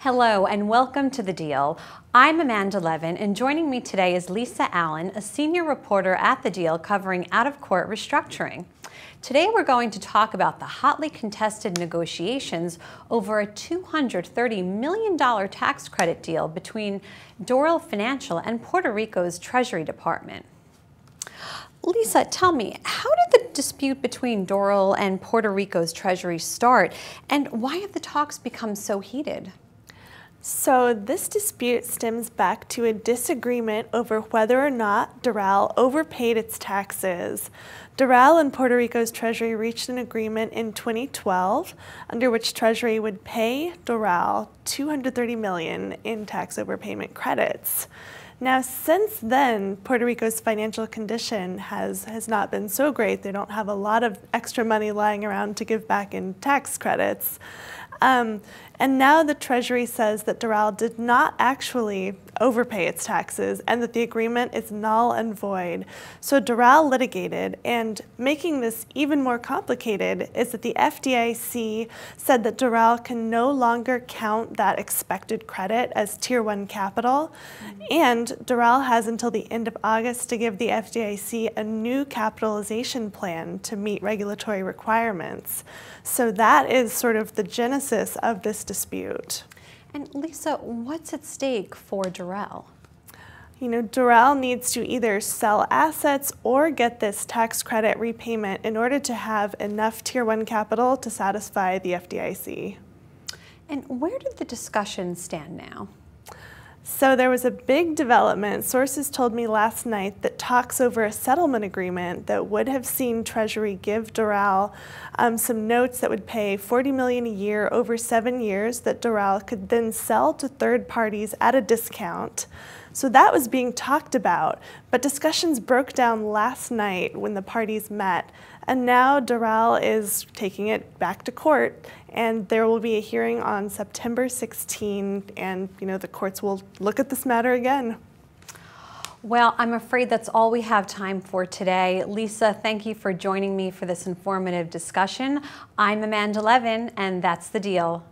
Hello and welcome to The Deal. I'm Amanda Levin, and joining me today is Lisa Allen, a senior reporter at The Deal covering out-of-court restructuring. Today we're going to talk about the hotly contested negotiations over a $230 million tax credit deal between Doral Financial and Puerto Rico's Treasury Department. Lisa, tell me, how did the dispute between Doral and Puerto Rico's Treasury start, and why have the talks become so heated? So this dispute stems back to a disagreement over whether or not Doral overpaid its taxes. Doral and Puerto Rico's Treasury reached an agreement in 2012 under which Treasury would pay Doral $230 million in tax overpayment credits. Now, since then, Puerto Rico's financial condition has not been so great. They don't have a lot of extra money lying around to give back in tax credits. And now the Treasury says that Doral did not actually overpay its taxes and that the agreement is null and void. So Doral litigated, and making this even more complicated is that the FDIC said that Doral can no longer count that expected credit as Tier 1 capital, and Doral has until the end of August to give the FDIC a new capitalization plan to meet regulatory requirements. So that is sort of the genesis of this dispute. And Lisa, what's at stake for Doral? You know, Doral needs to either sell assets or get this tax credit repayment in order to have enough Tier 1 capital to satisfy the FDIC. And where do the discussions stand now? So there was a big development. Sources told me last night that talks over a settlement agreement that would have seen Treasury give Doral some notes that would pay $40 million a year over 7 years that Doral could then sell to third parties at a discount. So that was being talked about, but discussions broke down last night when the parties met, and now Doral is taking it back to court, and there will be a hearing on September 16, and the courts will look at this matter again. Well, I'm afraid that's all we have time for today. Lisa, thank you for joining me for this informative discussion. I'm Amanda Levin, and that's The Deal.